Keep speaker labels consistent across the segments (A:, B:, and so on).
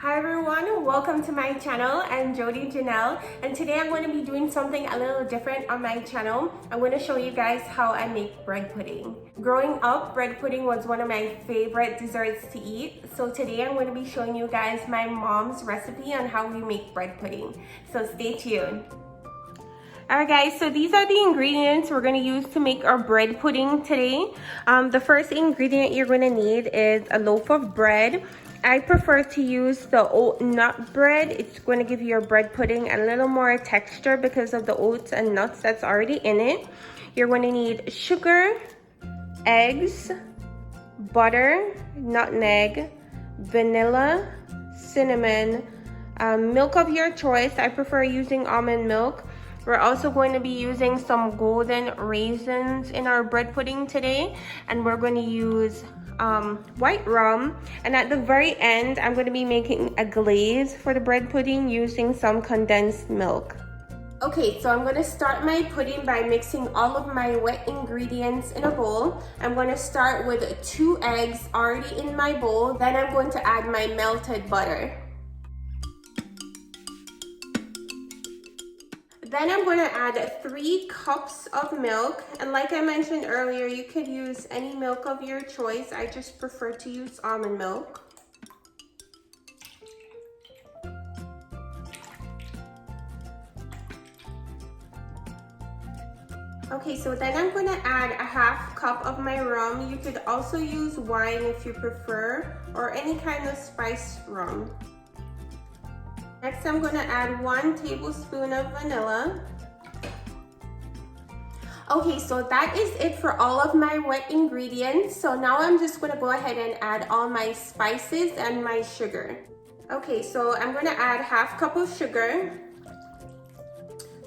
A: Hi everyone, welcome to my channel. I'm Jody Janelle, and today I'm going to be doing something a little different on my channel. I'm going to show you guys how I make bread pudding. Growing up, bread pudding was one of my favorite desserts to eat. So today I'm going to be showing you guys my mom's recipe on how we make bread pudding. So stay tuned. Alright guys, so these are the ingredients we're going to use to make our bread pudding today. The first ingredient you're going to need is a loaf of bread. I prefer to use the oat nut bread. It's going to give your bread pudding a little more texture because of the oats and nuts that's already in it. You're going to need sugar, eggs, butter, nutmeg, vanilla, cinnamon, milk of your choice. I prefer using almond milk. We're also going to be using some golden raisins in our bread pudding today, and we're going to use white rum, and at the very end I'm going to be making a glaze for the bread pudding using some condensed milk. Okay, so I'm going to start my pudding by mixing all of my wet ingredients in a bowl. I'm going to start with 2 eggs already in my bowl. Then I'm going to add my melted butter. Then I'm going to add 3 cups of milk, and like I mentioned earlier, you could use any milk of your choice. I just prefer to use almond milk. Okay, so then I'm going to add a 1/2 cup of my rum. You could also use wine if you prefer, or any kind of spiced rum. Next, I'm going to add 1 tablespoon of vanilla. Okay, so that is it for all of my wet ingredients. So now I'm just going to go ahead and add all my spices and my sugar. Okay, so I'm going to add 1/2 cup of sugar.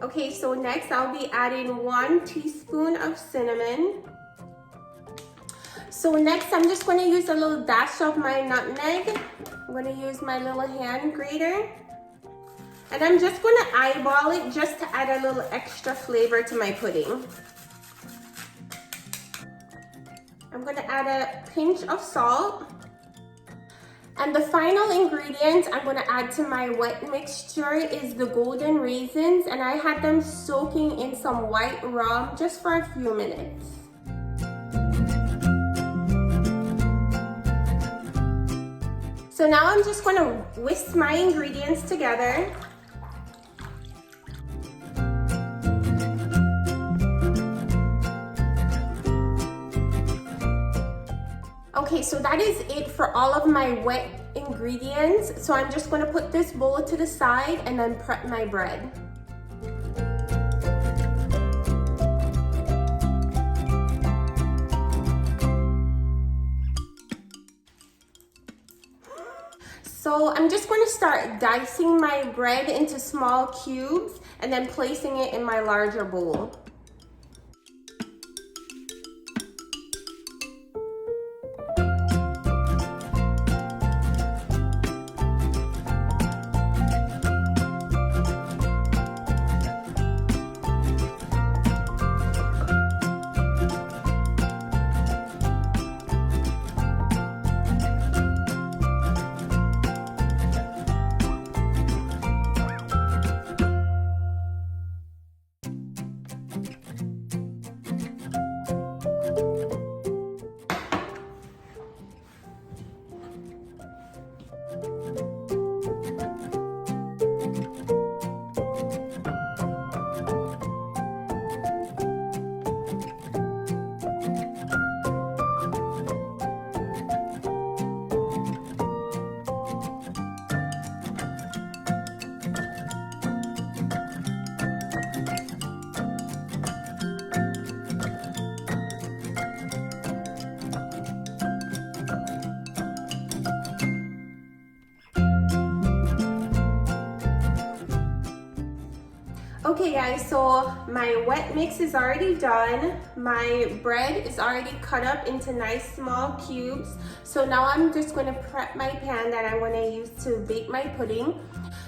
A: Okay, so next I'll be adding 1 teaspoon of cinnamon. So next I'm just going to use a little dash of my nutmeg. I'm going to use my little hand grater. And I'm just going to eyeball it just to add a little extra flavor to my pudding. I'm going to add a pinch of salt. And the final ingredient I'm going to add to my wet mixture is the golden raisins. And I had them soaking in some white rum just for a few minutes. So now I'm just going to whisk my ingredients together. Okay, so that is it for all of my wet ingredients. So I'm just going to put this bowl to the side and then prep my bread. So I'm just going to start dicing my bread into small cubes and then placing it in my larger bowl. Okay guys, so my wet mix is already done. My bread is already cut up into nice small cubes. So now I'm just going to prep my pan that I'm going to use to bake my pudding.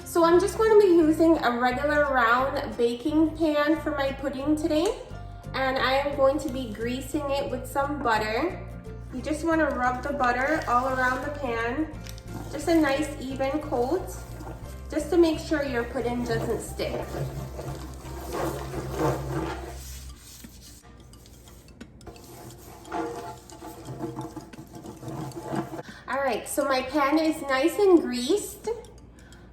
A: So I'm just going to be using a regular round baking pan for my pudding today. And I am going to be greasing it with some butter. You just want to rub the butter all around the pan Just a nice even coat, just to make sure your pudding doesn't stick. Alright, so my pan is nice and greased.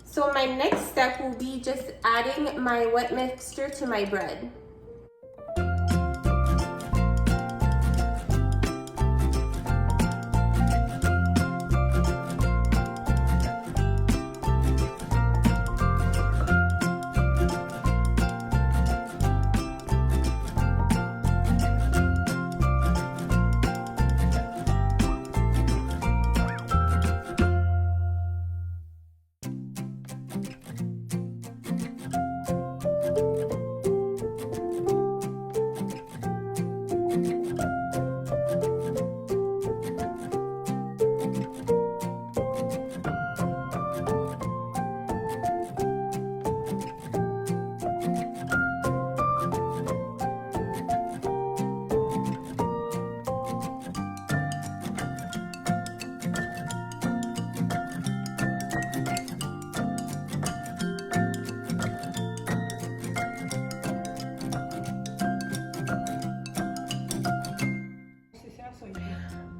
A: So my next step will be just adding my wet mixture to my bread.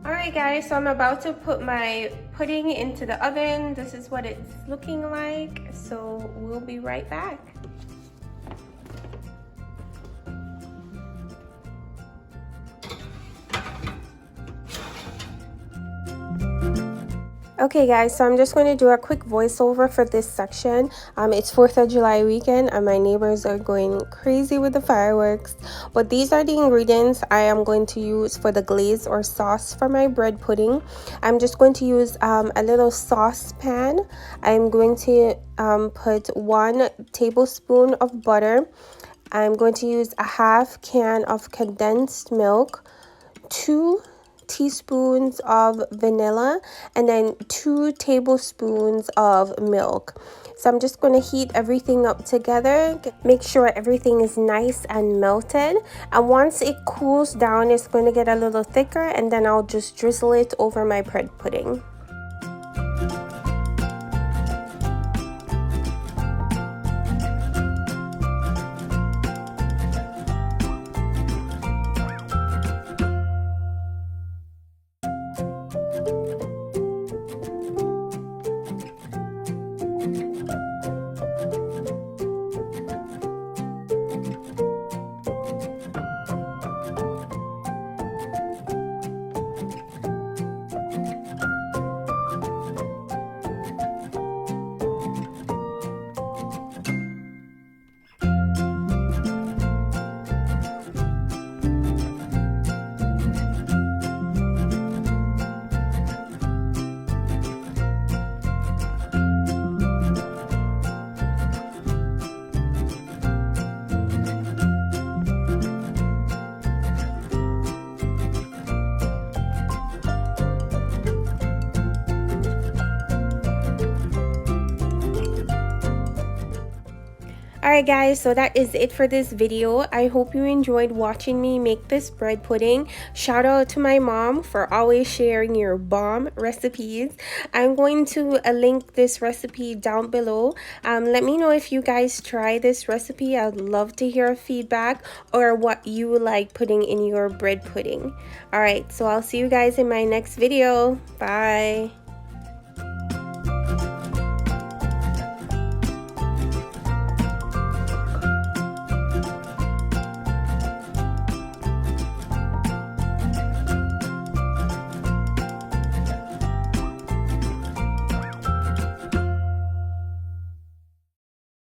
A: Alright guys, so I'm about to put my pudding into the oven. This is what it's looking like, so we'll be right back. Okay guys, so I'm just going to do a quick voiceover for this section. It's 4th of July weekend and my neighbors are going crazy with the fireworks. But these are the ingredients I am going to use for the glaze or sauce for my bread pudding. I'm just going to use a little saucepan. I'm going to put 1 tablespoon of butter. I'm going to use a half can of condensed milk, 2 teaspoons of vanilla, and then 2 tablespoons of milk. So I'm just going to heat everything up together, make sure everything is nice and melted, and once it cools down it's going to get a little thicker, and then I'll just drizzle it over my bread pudding. Alright guys, so that is it for this video. I hope you enjoyed watching me make this bread pudding. Shout out to my mom for always sharing your bomb recipes. I'm going to link this recipe down below. Let me know if you guys try this recipe. I'd love to hear feedback or what you like putting in your bread pudding. Alright, so I'll see you guys in my next video. Bye.